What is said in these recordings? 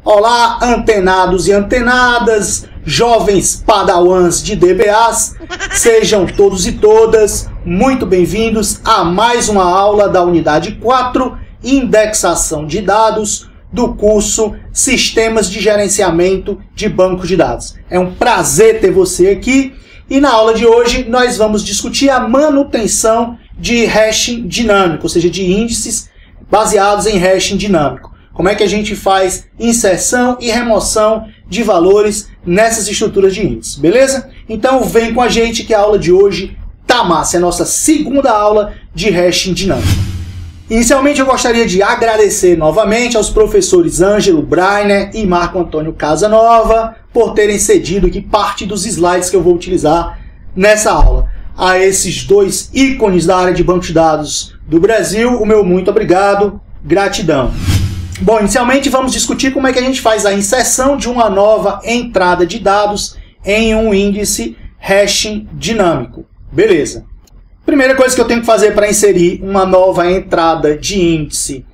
Olá, antenados e antenadas, jovens padawans de DBAs, sejam todos e todas muito bem-vindos a mais uma aula da unidade 4, Indexação de Dados, do curso Sistemas de Gerenciamento de Banco de Dados. É um prazer ter você aqui e na aula de hoje nós vamos discutir a manutenção de hashing dinâmico, ou seja, de índices baseados em hashing dinâmico. Como é que a gente faz inserção e remoção de valores nessas estruturas de índices, beleza? Então vem com a gente que a aula de hoje tá massa, é a nossa segunda aula de hashing dinâmico. Inicialmente eu gostaria de agradecer novamente aos professores Ângelo Breiner e Marco Antônio Casanova por terem cedido aqui parte dos slides que eu vou utilizar nessa aula. A esses dois ícones da área de banco de dados do Brasil, o meu muito obrigado, gratidão. Bom, inicialmente vamos discutir como é que a gente faz a inserção de uma nova entrada de dados em um índice hashing dinâmico. Beleza. Primeira coisa que eu tenho que fazer para inserir uma nova entrada de índice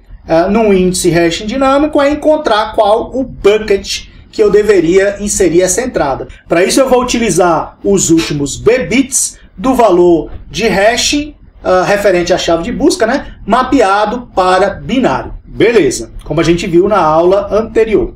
num índice hashing dinâmico é encontrar qual o bucket que eu deveria inserir essa entrada. Para isso eu vou utilizar os últimos B-bits do valor de hashing referente à chave de busca, né, mapeado para binário. Beleza, como a gente viu na aula anterior.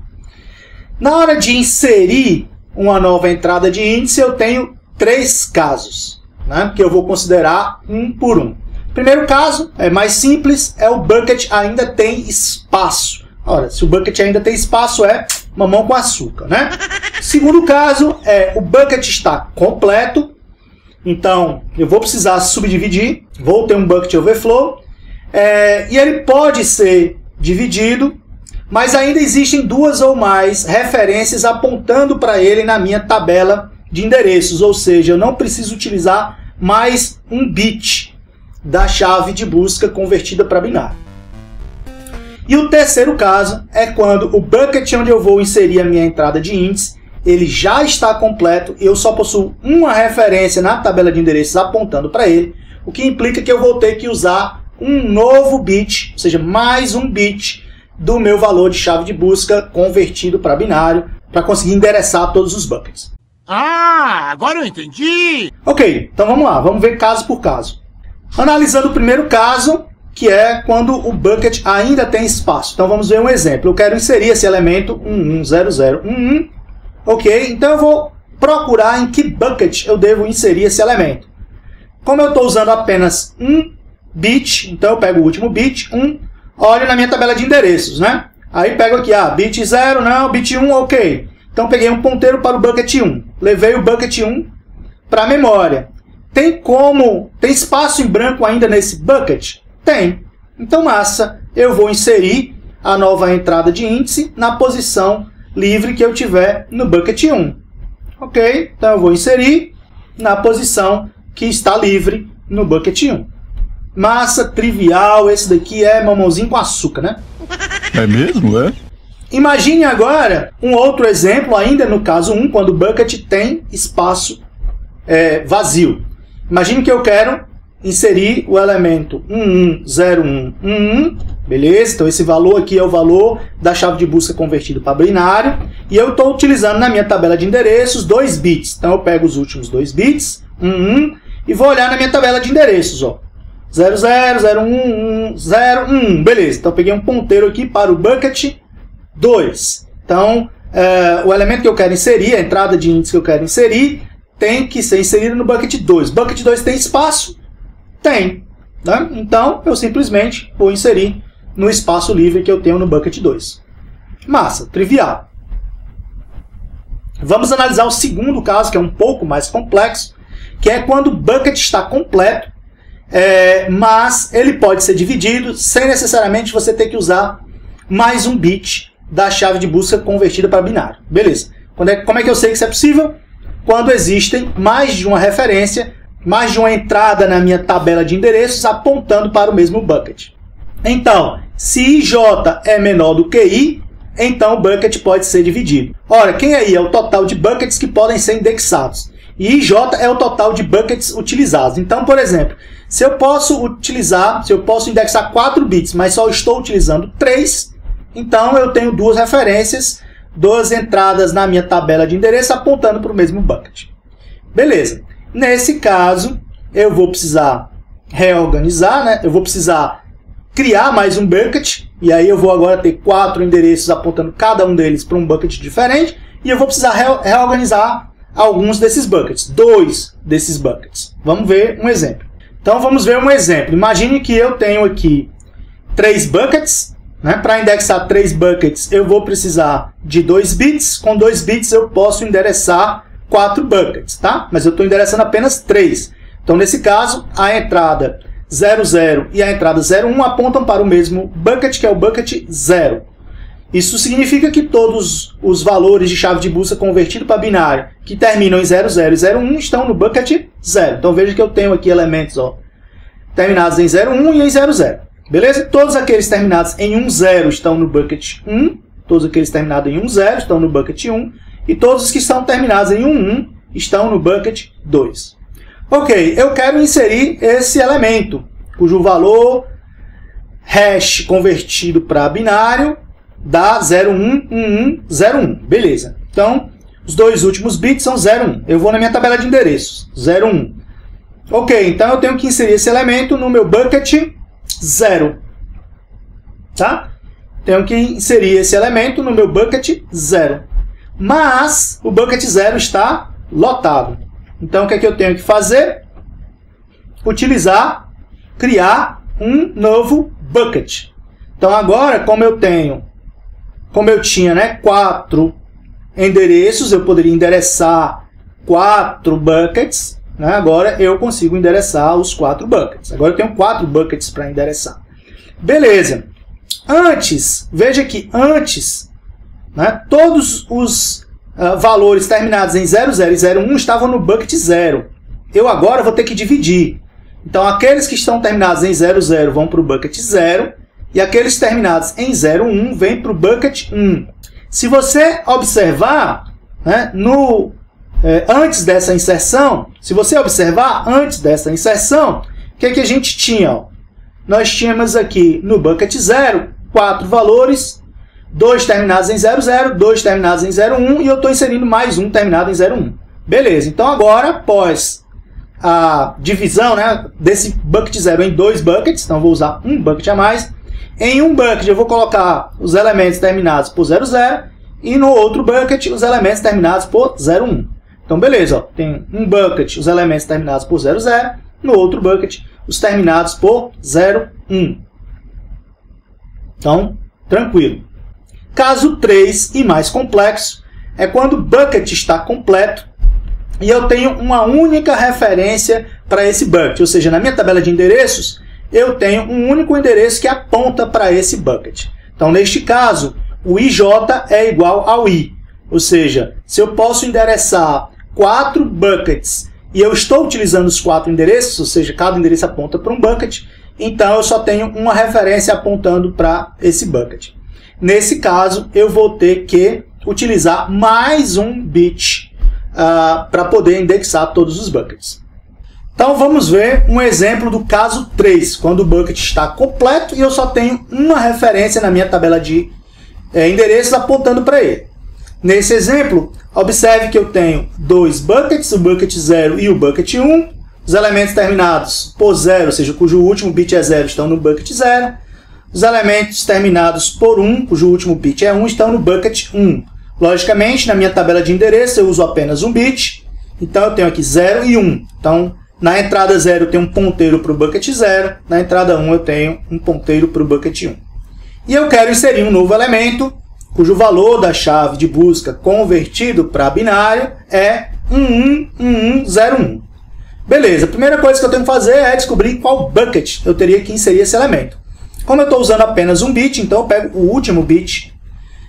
Na hora de inserir uma nova entrada de índice, eu tenho três casos, né, que eu vou considerar um por um. Primeiro caso, é mais simples, é o bucket ainda tem espaço. Ora, se o bucket ainda tem espaço, é mamão com açúcar, né? Segundo caso, é o bucket está completo, então eu vou precisar subdividir, vou ter um bucket overflow, e ele pode ser dividido, mas ainda existem duas ou mais referências apontando para ele na minha tabela de endereços, ou seja, eu não preciso utilizar mais um bit da chave de busca convertida para binário. E o terceiro caso é quando o bucket onde eu vou inserir a minha entrada de índice, ele já está completo e eu só possuo uma referência na tabela de endereços apontando para ele, o que implica que eu vou ter que usar um novo bit, ou seja, mais um bit do meu valor de chave de busca convertido para binário, para conseguir endereçar todos os buckets. Ah, agora eu entendi! Ok, então vamos lá, vamos ver caso por caso. Analisando o primeiro caso, que é quando o bucket ainda tem espaço. Então vamos ver um exemplo. Eu quero inserir esse elemento 110011. Ok, então eu vou procurar em que bucket eu devo inserir esse elemento. Como eu estou usando apenas um bit, então eu pego o último bit, 1, olho na minha tabela de endereços, né? Aí pego aqui, bit 0, não, bit 1, ok. Então peguei um ponteiro para o bucket 1, levei o bucket 1 para a memória. Tem espaço em branco ainda nesse bucket? Tem. Então massa, eu vou inserir a nova entrada de índice na posição livre que eu tiver no bucket 1. Ok, então eu vou inserir na posição que está livre no bucket 1. Massa, trivial, esse daqui é mamãozinho com açúcar, né? É mesmo, é? Imagine agora um outro exemplo, ainda no caso 1, quando o bucket tem espaço vazio. Imagine que eu quero inserir o elemento 110111, beleza? Então esse valor aqui é o valor da chave de busca convertido para binário, e eu estou utilizando na minha tabela de endereços 2 bits. Então eu pego os últimos 2 bits, 11, e vou olhar na minha tabela de endereços, ó. 00011101, beleza, então eu peguei um ponteiro aqui para o bucket 2. Então, o elemento que eu quero inserir, a entrada de índice que eu quero inserir, tem que ser inserida no bucket 2. Bucket 2 tem espaço? Tem. Né? Então, eu simplesmente vou inserir no espaço livre que eu tenho no bucket 2. Massa, trivial. Vamos analisar o segundo caso, que é um pouco mais complexo, que é quando o bucket está completo, mas ele pode ser dividido sem necessariamente você ter que usar mais um bit da chave de busca convertida para binário. Beleza. Como é que eu sei que isso é possível? Quando existem mais de uma referência, mais de uma entrada na minha tabela de endereços apontando para o mesmo bucket. Então, se IJ é menor do que I, então o bucket pode ser dividido. Ora, quem aí é o total de buckets que podem ser indexados? E IJ é o total de buckets utilizados. Então, por exemplo, se eu posso indexar 4 bits, mas só estou utilizando 3, Então eu tenho duas referências, duas entradas na minha tabela de endereço apontando para o mesmo bucket. Beleza. Nesse caso, eu vou precisar reorganizar, né? Eu vou precisar criar mais um bucket, e aí eu vou agora ter 4 endereços apontando cada um deles para um bucket diferente, e eu vou precisar reorganizar alguns desses buckets, 2 desses buckets. Vamos ver um exemplo. Então vamos ver um exemplo. Imagine que eu tenho aqui 3 buckets, né? Para indexar 3 buckets eu vou precisar de 2 bits, com 2 bits eu posso endereçar 4 buckets, tá? Mas eu estou endereçando apenas 3. Então nesse caso a entrada 00 e a entrada 01 apontam para o mesmo bucket, que é o bucket 0. Isso significa que todos os valores de chave de busca convertido para binário que terminam em 00 e 01 estão no bucket 0. Então veja que eu tenho aqui elementos terminados em 01 e em 00. Beleza? Todos aqueles terminados em 10 estão no bucket 1. Todos aqueles terminados em 10 estão no bucket 1. E todos os que estão terminados em 11 estão no bucket 2. Ok, eu quero inserir esse elemento, cujo valor hash convertido para binário dá 011101. Beleza. Então, os 2 últimos bits são 01. Eu vou na minha tabela de endereços, 01. Ok, então eu tenho que inserir esse elemento no meu bucket 0. Tá? Tenho que inserir esse elemento no meu bucket 0. Mas o bucket 0 está lotado. Então, o que é que eu tenho que fazer? Criar um novo bucket. Então, agora, como eu tinha, né, 4 endereços, eu poderia endereçar 4 buckets. Né? Agora, eu consigo endereçar os 4 buckets. Agora, eu tenho 4 buckets para endereçar. Beleza. Veja que antes, né, todos os valores terminados em 00 e 01 estavam no bucket 0. Eu agora vou ter que dividir. Então, aqueles que estão terminados em 00 vão para o bucket 0 e aqueles terminados em 01 vêm para o bucket 1. Se você observar, né, antes dessa inserção, o que a gente tinha? Nós tínhamos aqui no bucket 0 4 valores, 2 terminados em 00, 2 terminados em 01 e eu estou inserindo mais um terminado em 01. Beleza, então agora, após a divisão, né, desse bucket 0 em 2 buckets, então vou usar um bucket a mais. Em um bucket eu vou colocar os elementos terminados por 00 e no outro bucket os elementos terminados por 01. Então beleza, tem um bucket os elementos terminados por 00, no outro bucket os terminados por 01. Então, tranquilo. Caso 3 e mais complexo é quando o bucket está completo e eu tenho uma única referência para esse bucket. Ou seja, na minha tabela de endereços, eu tenho um único endereço que aponta para esse bucket. Então, neste caso, o IJ é igual ao I. Ou seja, se eu posso endereçar 4 buckets e eu estou utilizando os 4 endereços, ou seja, cada endereço aponta para um bucket, então eu só tenho uma referência apontando para esse bucket. Nesse caso, eu vou ter que utilizar mais um bit para poder indexar todos os buckets. Então vamos ver um exemplo do caso 3, quando o bucket está completo e eu só tenho uma referência na minha tabela de endereços apontando para ele. Nesse exemplo, observe que eu tenho 2 buckets, o bucket 0 e o bucket 1. Os elementos terminados por 0, ou seja, cujo último bit é 0, estão no bucket 0. Os elementos terminados por 1, cujo último bit é 1, estão no bucket 1. Logicamente, na minha tabela de endereço, eu uso apenas um bit. Então, eu tenho aqui 0 e 1. Então, na entrada 0, eu tenho um ponteiro para o bucket 0. Na entrada 1, eu tenho um ponteiro para o bucket 1. E eu quero inserir um novo elemento, cujo valor da chave de busca convertido para binário é 111101. Beleza, a primeira coisa que eu tenho que fazer é descobrir qual bucket eu teria que inserir esse elemento. Como eu estou usando apenas um bit, então eu pego o último bit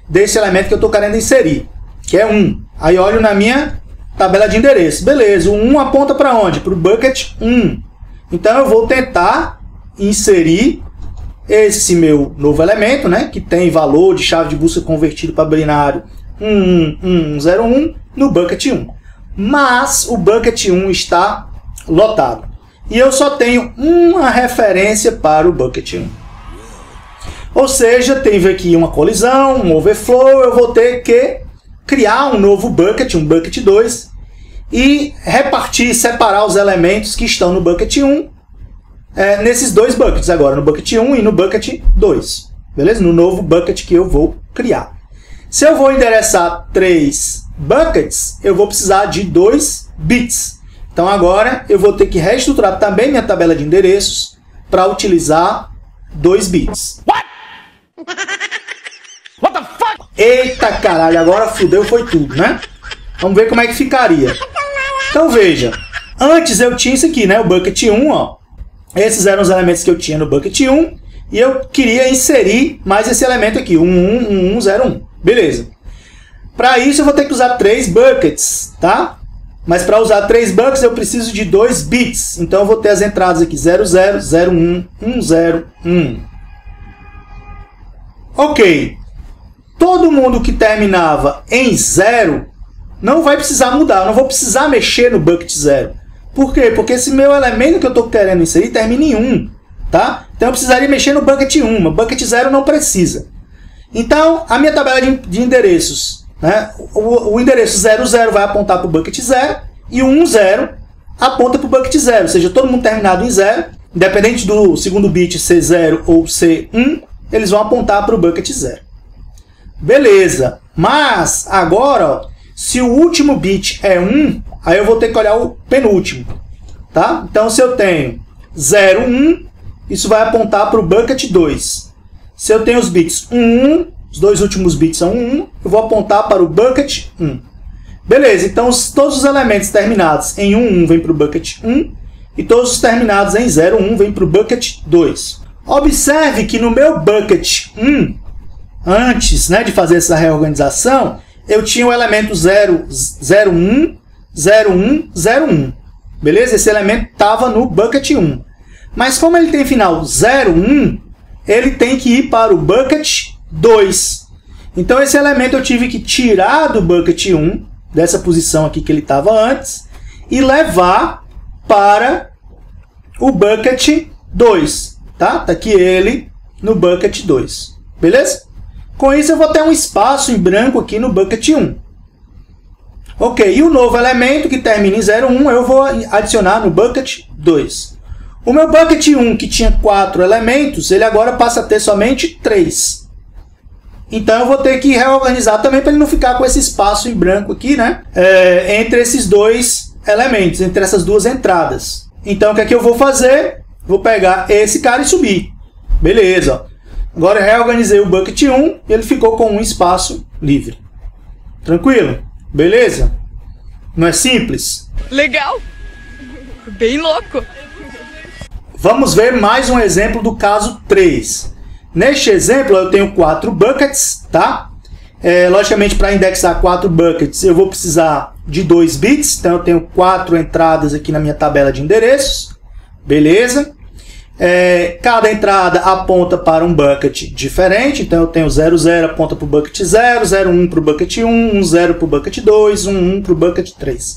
desse elemento que eu estou querendo inserir, que é 1. Aí olho na minha tabela de endereço. Beleza, o 1 aponta para onde? Para o bucket 1. Então eu vou tentar inserir esse meu novo elemento, né, que tem valor de chave de busca convertido para binário 111101 no bucket 1. Mas o bucket 1 está lotado. E eu só tenho uma referência para o bucket 1. Ou seja, teve aqui uma colisão, um overflow, eu vou ter que criar um novo bucket, um bucket 2, e repartir, separar os elementos que estão no bucket 1 nesses dois buckets agora, no bucket 1 e no bucket 2. Beleza? No novo bucket que eu vou criar. Se eu vou endereçar 3 buckets, eu vou precisar de 2 bits. Então agora eu vou ter que reestruturar também minha tabela de endereços para utilizar 2 bits. What the fuck? Eita caralho, agora fudeu, foi tudo, né? Vamos ver como é que ficaria. Então veja, antes eu tinha isso aqui, né? O bucket 1, ó. Esses eram os elementos que eu tinha no bucket 1. E eu queria inserir mais esse elemento aqui, 1101. Beleza. Para isso eu vou ter que usar 3 buckets, tá? Mas para usar 3 buckets eu preciso de 2 bits. Então eu vou ter as entradas aqui 00, 01, 101. Ok. Todo mundo que terminava em 0 não vai precisar mudar. Eu não vou precisar mexer no bucket 0. Por quê? Porque esse meu elemento que eu estou querendo inserir termina em 1. Tá? Então eu precisaria mexer no bucket 1. O bucket 0 não precisa. Então a minha tabela de endereços, né? O endereço 00 vai apontar para o bucket 0 e o 10 aponta para o bucket 0. Ou seja, todo mundo terminado em 0, independente do segundo bit ser 0 ou ser 1, eles vão apontar para o bucket 0. Beleza. Mas agora, ó, se o último bit é 1, aí eu vou ter que olhar o penúltimo. Tá? Então se eu tenho 01, isso vai apontar para o bucket 2. Se eu tenho os bits 1, os dois últimos bits são 1, eu vou apontar para o bucket 1. Beleza, então todos os elementos terminados em 11 vêm para o bucket 1 e todos os terminados em 01 vêm para o bucket 2. Observe que no meu bucket 1, antes, né, de fazer essa reorganização, eu tinha o elemento 01, 01, 01. Beleza? Esse elemento estava no bucket 1. Mas como ele tem final 01, ele tem que ir para o bucket 2. Então esse elemento eu tive que tirar do bucket 1, dessa posição aqui que ele estava antes, e levar para o bucket 2. Tá? Tá aqui ele no bucket 2. Beleza? Com isso eu vou ter um espaço em branco aqui no bucket 1. Ok, e o novo elemento que termina em 01 eu vou adicionar no bucket 2. O meu bucket 1, que tinha 4 elementos, ele agora passa a ter somente 3. Então eu vou ter que reorganizar também para ele não ficar com esse espaço em branco aqui, né? Entre esses dois elementos, entre essas duas entradas. Então o que é que eu vou fazer? Vou pegar esse cara e subir. Beleza. Agora eu reorganizei o bucket 1 e ele ficou com um espaço livre. Tranquilo? Beleza? Não é simples? Legal! Bem louco! Vamos ver mais um exemplo do caso 3. Neste exemplo eu tenho 4 buckets, tá? Logicamente, para indexar 4 buckets eu vou precisar de 2 bits. Então eu tenho 4 entradas aqui na minha tabela de endereços. Beleza? Cada entrada aponta para um bucket diferente. Então eu tenho 00 aponta para o bucket 0, 01 para o bucket 1, 10 para o bucket 2, 11 para o bucket 3.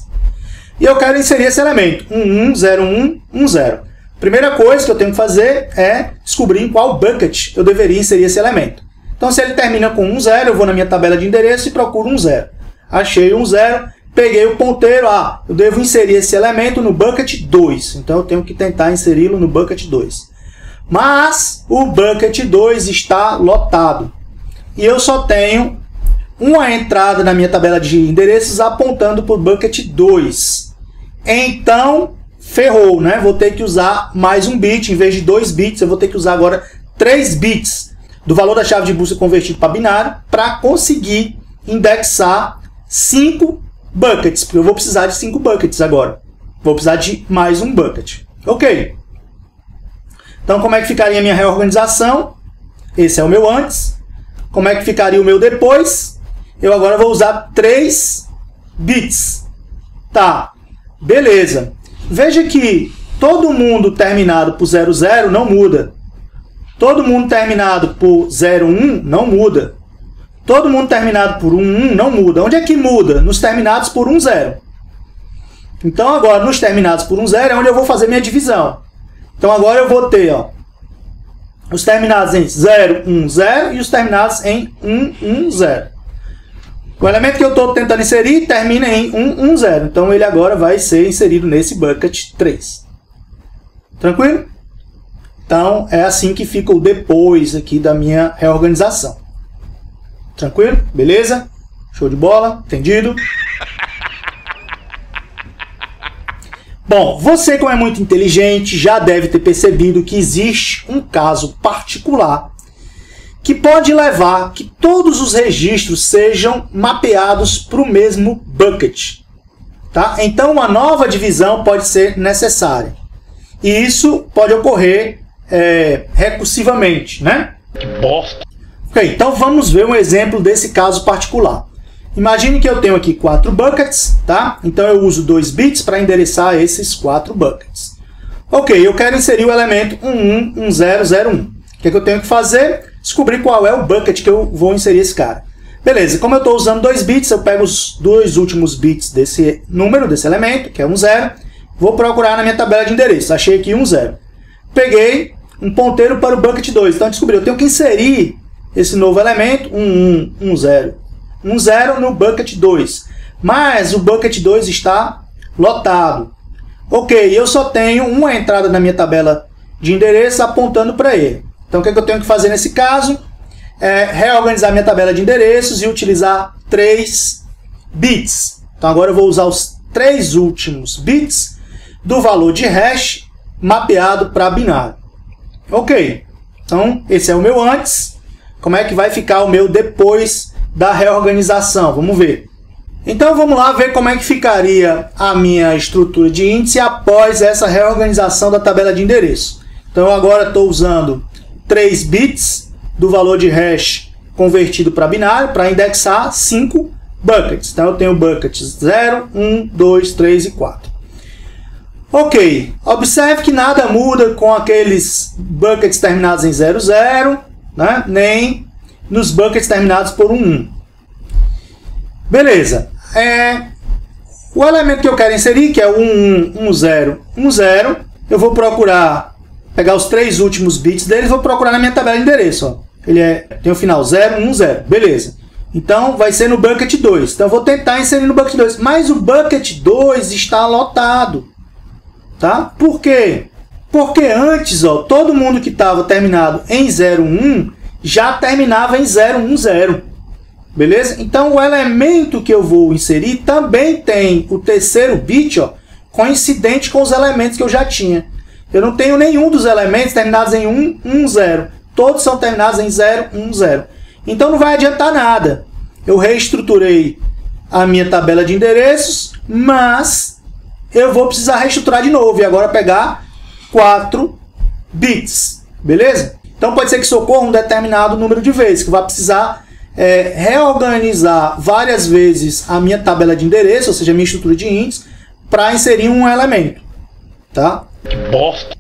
E eu quero inserir esse elemento, 11, 01, 10. Primeira coisa que eu tenho que fazer é descobrir em qual bucket eu deveria inserir esse elemento. Então se ele termina com 10, eu vou na minha tabela de endereço e procuro 10. Achei 10, peguei o ponteiro, eu devo inserir esse elemento no bucket 2. Então eu tenho que tentar inseri-lo no bucket 2. Mas o bucket 2 está lotado. E eu só tenho uma entrada na minha tabela de endereços apontando para o bucket 2. Então ferrou, né? Vou ter que usar mais um bit. Em vez de 2 bits, eu vou ter que usar agora 3 bits do valor da chave de busca convertido para binário para conseguir indexar 5 buckets, porque eu vou precisar de 5 buckets agora. Vou precisar de mais um bucket. Ok. Então, como é que ficaria a minha reorganização? Esse é o meu antes. Como é que ficaria o meu depois? Eu agora vou usar 3 bits. Tá. Beleza. Veja que todo mundo terminado por 00 não muda. Todo mundo terminado por 01 não muda. Todo mundo terminado por 11 não muda. Onde é que muda? Nos terminados por 10. Então agora, nos terminados por 10 é onde eu vou fazer minha divisão. Então agora eu vou ter, os terminados em 0, 1, 0 e os terminados em 1, 1, 0. O elemento que eu estou tentando inserir termina em 1, 1, 0. Então ele agora vai ser inserido nesse bucket 3. Tranquilo? Então é assim que fica o depois aqui da minha reorganização. Tranquilo? Beleza? Show de bola? Entendido? Bom, você, como é muito inteligente, já deve ter percebido que existe um caso particular que pode levar que todos os registros sejam mapeados para o mesmo bucket. Tá? Então, uma nova divisão pode ser necessária. E isso pode ocorrer recursivamente, né? Que bosta! Ok, então vamos ver um exemplo desse caso particular. Imagine que eu tenho aqui 4 buckets, tá? Então eu uso 2 bits para endereçar esses 4 buckets. Ok, eu quero inserir o elemento 111001. O que eu tenho que fazer? Descobrir qual é o bucket que eu vou inserir esse cara. Beleza, como eu estou usando 2 bits, eu pego os 2 últimos bits desse número, desse elemento, que é 10. Vou procurar na minha tabela de endereços. Achei aqui 10. Peguei um ponteiro para o bucket 2. Então descobri, eu tenho que inserir esse novo elemento, 1110. 10 no bucket 2, mas o bucket 2 está lotado. Ok, eu só tenho uma entrada na minha tabela de endereços apontando para ele. Então o que eu tenho que fazer nesse caso? É reorganizar minha tabela de endereços e utilizar 3 bits. Então agora eu vou usar os 3 últimos bits do valor de hash mapeado para binário. Ok, então esse é o meu antes. Como é que vai ficar o meu depois da reorganização? Vamos ver. Então vamos lá ver como é que ficaria a minha estrutura de índice após essa reorganização da tabela de endereço. Então eu agora estou usando 3 bits do valor de hash convertido para binário para indexar 5 buckets. Então eu tenho buckets 0, 1, 2, 3 e 4. Ok, observe que nada muda com aqueles buckets terminados em 00, né? Nem nos buckets terminados por 1. Beleza. O elemento que eu quero inserir, que é o 1110, eu vou procurar, pegar os 3 últimos bits dele e vou procurar na minha tabela de endereço. Ó. Ele tem o final 010. Beleza. Então vai ser no bucket 2. Então eu vou tentar inserir no bucket 2. Mas o bucket 2 está lotado. Tá? Por quê? Porque antes, ó, todo mundo que estava terminado em 01 já terminava em 010. Beleza? Então o elemento que eu vou inserir também tem o terceiro bit, ó, coincidente com os elementos que eu já tinha. Eu não tenho nenhum dos elementos terminados em 110. Todos são terminados em 010. Então não vai adiantar nada. Eu reestruturei a minha tabela de endereços, mas eu vou precisar reestruturar de novo e agora pegar 4 bits. Beleza? Então pode ser que isso ocorra um determinado número de vezes, que vai precisar reorganizar várias vezes a minha tabela de endereço, ou seja, a minha estrutura de índice, para inserir um elemento. Tá? Que bosta!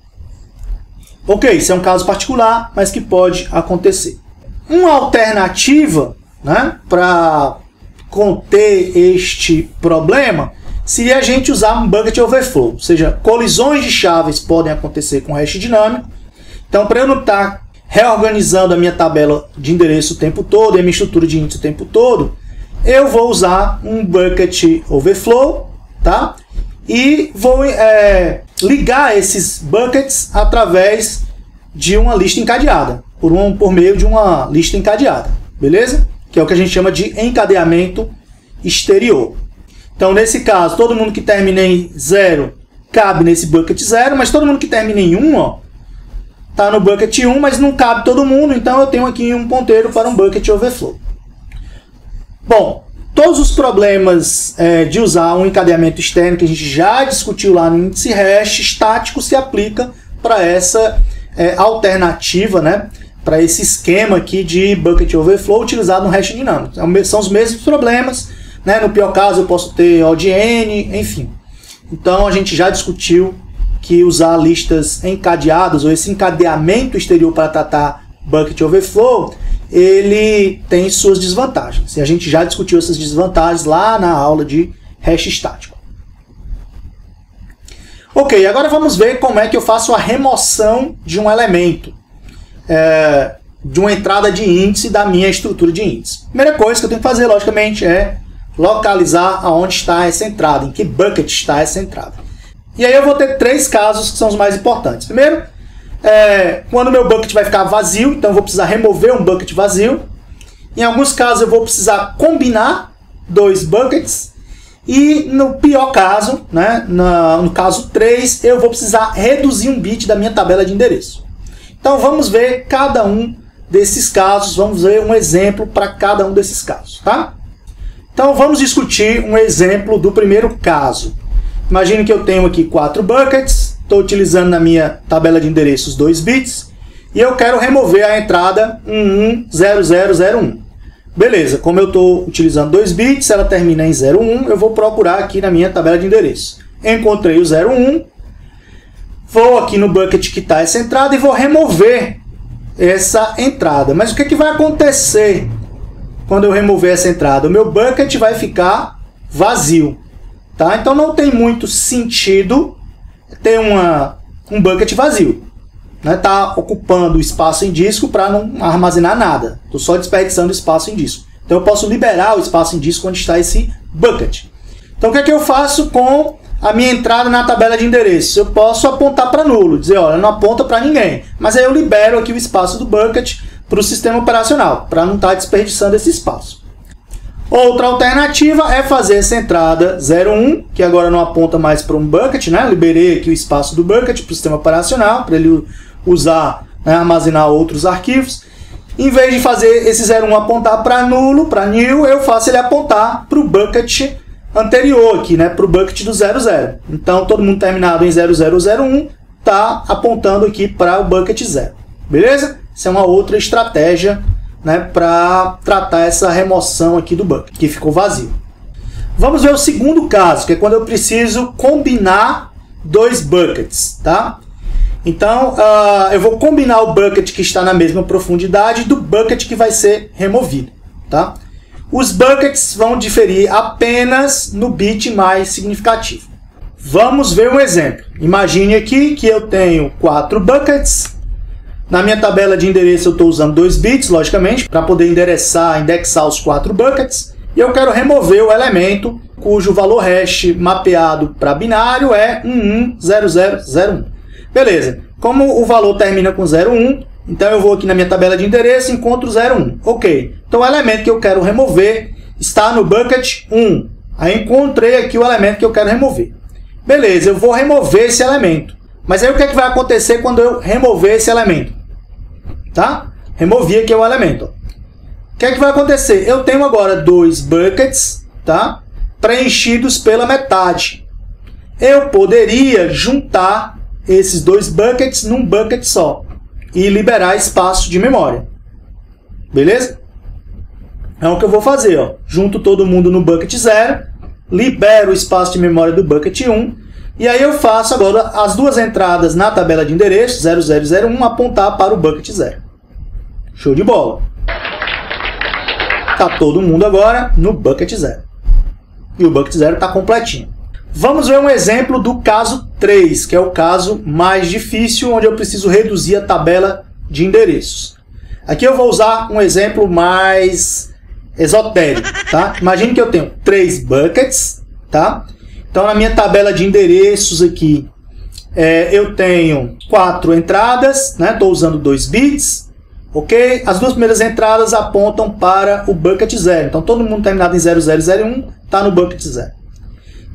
Ok, isso é um caso particular, mas que pode acontecer. Uma alternativa, né, para conter este problema seria a gente usar um bucket overflow, ou seja, colisões de chaves podem acontecer com hash dinâmico. Então, para eu não estar reorganizando a minha tabela de endereço o tempo todo, e a minha estrutura de índice o tempo todo, eu vou usar um bucket overflow, tá? E vou ligar esses buckets através de uma lista encadeada, por meio de uma lista encadeada, beleza? Que é o que a gente chama de encadeamento exterior. Então, nesse caso, todo mundo que termina em 0 cabe nesse bucket 0, mas todo mundo que termina em 1, ó, está no bucket 1, mas não cabe todo mundo, então eu tenho aqui um ponteiro para um bucket overflow. Bom, todos os problemas de usar um encadeamento externo que a gente já discutiu lá no índice hash estático se aplica para essa alternativa, né, para esse esquema aqui de bucket overflow utilizado no hash dinâmico. São os mesmos problemas, né? No pior caso eu posso ter ODN, enfim. Então a gente já discutiu que usar listas encadeadas ou esse encadeamento exterior para tratar bucket overflow, ele tem suas desvantagens. E a gente já discutiu essas desvantagens lá na aula de hash estático. Ok, agora vamos ver como é que eu faço a remoção de um elemento. de uma entrada de índice da minha estrutura de índice. Primeira coisa que eu tenho que fazer, logicamente, é localizar aonde está essa entrada, em que bucket está essa entrada. E aí eu vou ter 3 casos que são os mais importantes. Primeiro, quando o meu bucket vai ficar vazio, então eu vou precisar remover um bucket vazio. Em alguns casos eu vou precisar combinar 2 buckets. E no pior caso, né, no caso 3, eu vou precisar reduzir um bit da minha tabela de endereço. Então vamos ver cada um desses casos, vamos ver um exemplo para cada um desses casos, tá? Então vamos discutir um exemplo do primeiro caso. Imagine que eu tenho aqui 4 buckets, estou utilizando na minha tabela de endereços 2 bits, e eu quero remover a entrada 110001. Beleza, como eu estou utilizando 2 bits, ela termina em 01, eu vou procurar aqui na minha tabela de endereço. Encontrei o 01, vou aqui no bucket que está essa entrada e vou remover essa entrada. Mas o que vai acontecer quando eu remover essa entrada? O meu bucket vai ficar vazio. Tá? Então não tem muito sentido ter um bucket vazio. Está ocupando espaço em disco para não armazenar nada. Estou só desperdiçando espaço em disco. Então eu posso liberar o espaço em disco onde está esse bucket. Então o que eu faço com a minha entrada na tabela de endereços? Eu posso apontar para nulo, dizer, olha, não aponta para ninguém. Mas aí eu libero aqui o espaço do bucket para o sistema operacional, para não estar desperdiçando esse espaço. Outra alternativa é fazer essa entrada 01, que agora não aponta mais para um bucket, né? Eu liberei aqui o espaço do bucket para o sistema operacional, para ele usar, né, armazenar outros arquivos. Em vez de fazer esse 01 apontar para nulo, para nil, eu faço ele apontar para o bucket anterior aqui, né, para o bucket do 00. Então, todo mundo terminado em 0001 está apontando aqui para o bucket 0. Beleza? Essa é uma outra estratégia, né, para tratar essa remoção aqui do bucket, que ficou vazio. Vamos ver o segundo caso, que é quando eu preciso combinar 2 buckets, tá? Então, eu vou combinar o bucket que está na mesma profundidade do bucket que vai ser removido, tá? Os buckets vão diferir apenas no bit mais significativo. Vamos ver um exemplo. Imagine aqui que eu tenho 4 buckets. Na minha tabela de endereço eu estou usando 2 bits, logicamente, para poder indexar os 4 buckets. E eu quero remover o elemento cujo valor hash mapeado para binário é 110001. Beleza. Como o valor termina com 01, então eu vou aqui na minha tabela de endereço e encontro 01. Ok. Então o elemento que eu quero remover está no bucket 1. Aí encontrei aqui o elemento que eu quero remover. Beleza, eu vou remover esse elemento. Mas aí o que é que vai acontecer quando eu remover esse elemento? Tá? Removi aqui o elemento. O que é que vai acontecer? Eu tenho agora 2 buckets, tá, preenchidos pela metade. Eu poderia juntar esses 2 buckets num bucket só e liberar espaço de memória. Beleza? É o que eu vou fazer. Ó. Junto todo mundo no bucket 0, libero o espaço de memória do bucket 1, e aí eu faço agora as 2 entradas na tabela de endereço, 0001, apontar para o bucket 0. Show de bola! Está todo mundo agora no bucket 0. E o bucket 0 está completinho. Vamos ver um exemplo do caso 3, que é o caso mais difícil, onde eu preciso reduzir a tabela de endereços. Aqui eu vou usar um exemplo mais esotérico, tá? Imagine que eu tenho 3 buckets, tá? Então, na minha tabela de endereços aqui, eu tenho 4 entradas, né? Estou usando 2 bits, ok? As 2 primeiras entradas apontam para o bucket 0. Então, todo mundo terminado em 0001 está no bucket 0.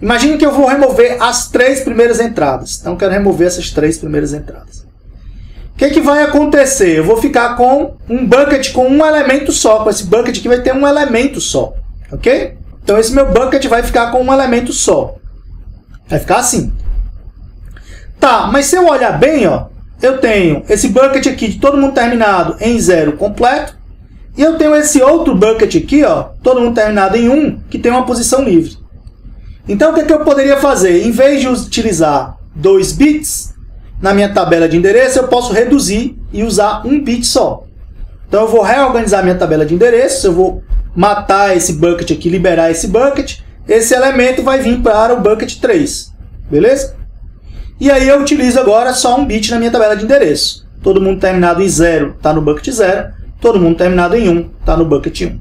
Imagine que eu vou remover as 3 primeiras entradas. Então, eu quero remover essas 3 primeiras entradas. O que vai acontecer? Eu vou ficar com um bucket com um elemento só. Com esse bucket aqui vai ter um elemento só. Ok? Então, esse meu bucket vai ficar com um elemento só. Vai ficar assim. Tá, mas se eu olhar bem, ó, eu tenho esse bucket aqui de todo mundo terminado em 0 completo. E eu tenho esse outro bucket aqui, ó, todo mundo terminado em 1, que tem uma posição livre. Então, o que eu poderia fazer? Em vez de utilizar 2 bits na minha tabela de endereço, eu posso reduzir e usar 1 bit só. Então, eu vou reorganizar minha tabela de endereços, eu vou matar esse bucket aqui, liberar esse bucket. Esse elemento vai vir para o bucket 3. Beleza? E aí eu utilizo agora só 1 bit na minha tabela de endereço. todo mundo terminado em 0 está no bucket 0, todo mundo terminado em 1 está no bucket 1.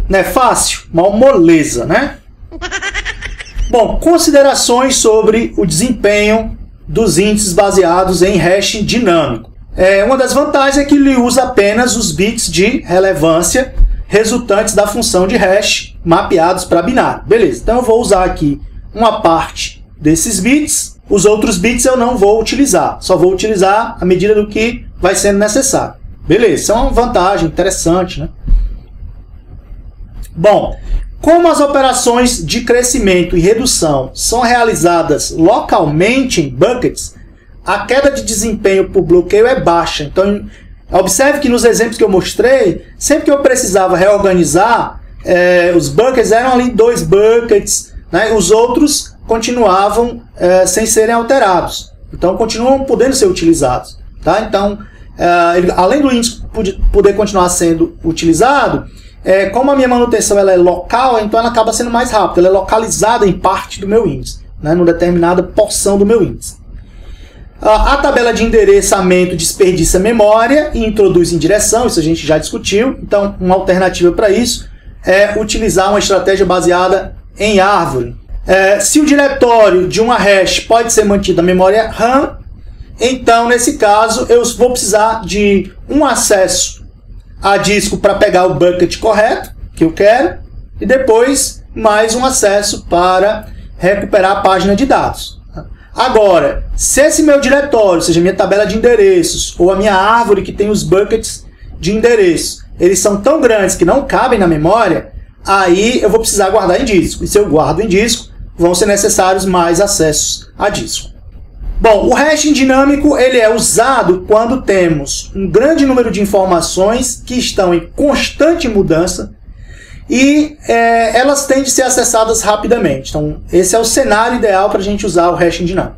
Não é fácil? Uma moleza, né? Bom, considerações sobre o desempenho dos índices baseados em hash dinâmico. Uma das vantagens é que ele usa apenas os bits de relevância resultantes da função de hash mapeados para binário. Beleza, então eu vou usar aqui uma parte desses bits, os outros bits eu não vou utilizar, só vou utilizar à medida do que vai sendo necessário. Beleza, isso é uma vantagem interessante, né? Bom, como as operações de crescimento e redução são realizadas localmente em buckets, a queda de desempenho por bloqueio é baixa. Então, observe que nos exemplos que eu mostrei, sempre que eu precisava reorganizar, os buckets eram ali 2 buckets, né? Os outros continuavam sem serem alterados. Então, continuam podendo ser utilizados. Tá? Então, além do índice poder continuar sendo utilizado, como a minha manutenção ela é local, então ela acaba sendo mais rápida. Ela é localizada em parte do meu índice, né? Numa determinada porção do meu índice. A tabela de endereçamento desperdiça memória e introduz indireção, isso a gente já discutiu. Então, uma alternativa para isso é utilizar uma estratégia baseada em árvore. Se o diretório de uma hash pode ser mantido na memória RAM, então, nesse caso, eu vou precisar de um acesso a disco para pegar o bucket correto, que eu quero, e depois mais um acesso para recuperar a página de dados. Agora, se esse meu diretório, seja minha tabela de endereços, ou a minha árvore que tem os buckets de endereço, eles são tão grandes que não cabem na memória, aí eu vou precisar guardar em disco. E se eu guardo em disco, vão ser necessários mais acessos a disco. Bom, o hashing dinâmico ele é usado quando temos um grande número de informações que estão em constante mudança e elas têm de ser acessadas rapidamente. Então, esse é o cenário ideal para a gente usar o hashing dinâmico.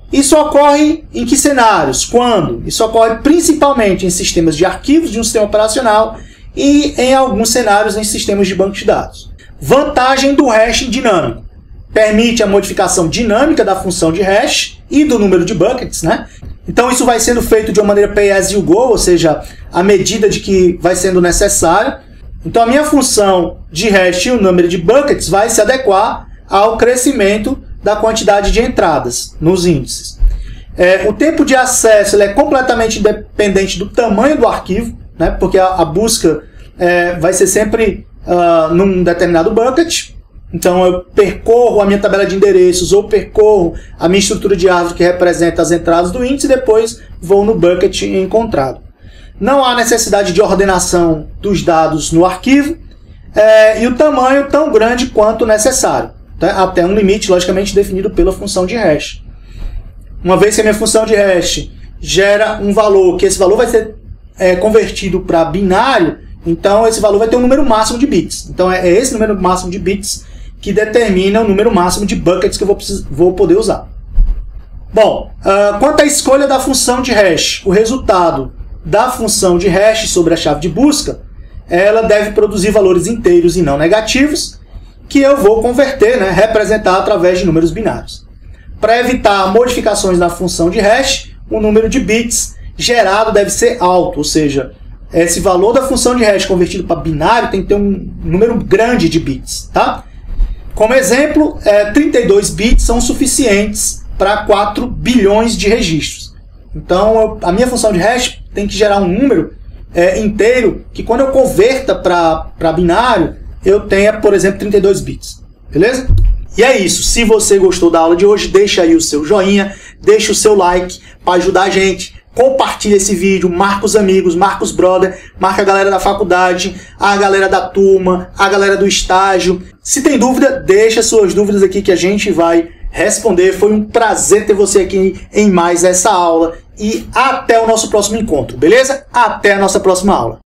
Isso ocorre em que cenários? Quando? Isso ocorre principalmente em sistemas de arquivos de um sistema operacional e em alguns cenários em sistemas de banco de dados. Vantagem do hashing dinâmico. Permite a modificação dinâmica da função de hash e do número de buckets, né? Então isso vai sendo feito de uma maneira pay as you go, ou seja, à medida de que vai sendo necessário. Então a minha função de hash e o número de buckets vai se adequar ao crescimento da quantidade de entradas nos índices. O tempo de acesso ele é completamente independente do tamanho do arquivo, né? Porque a busca vai ser sempre num determinado bucket. Então eu percorro a minha tabela de endereços ou percorro a minha estrutura de árvore que representa as entradas do índice e depois vou no bucket encontrado. Não há necessidade de ordenação dos dados no arquivo e o tamanho tão grande quanto necessário, tá? Até um limite logicamente definido pela função de hash. Uma vez que a minha função de hash gera um valor, que esse valor vai ser convertido para binário, então esse valor vai ter um número máximo de bits. Então é esse número máximo de bits que determina o número máximo de buckets que eu vou poder usar. Bom, quanto à escolha da função de hash, o resultado da função de hash sobre a chave de busca, ela deve produzir valores inteiros e não negativos, que eu vou converter, né, representar através de números binários. Para evitar modificações na função de hash, o número de bits gerado deve ser alto, ou seja, esse valor da função de hash convertido para binário tem que ter um número grande de bits, tá? Como exemplo, 32 bits são suficientes para 4 bilhões de registros. Então, a minha função de hash tem que gerar um número inteiro que quando eu converta para binário, eu tenha, por exemplo, 32 bits. Beleza? E é isso. Se você gostou da aula de hoje, deixa aí o seu joinha, deixa o seu like para ajudar a gente. Compartilha esse vídeo, marca os amigos, marca os brother, marca a galera da faculdade, a galera da turma, a galera do estágio. Se tem dúvida, deixa suas dúvidas aqui que a gente vai responder. Foi um prazer ter você aqui em mais essa aula e até o nosso próximo encontro, beleza? Até a nossa próxima aula.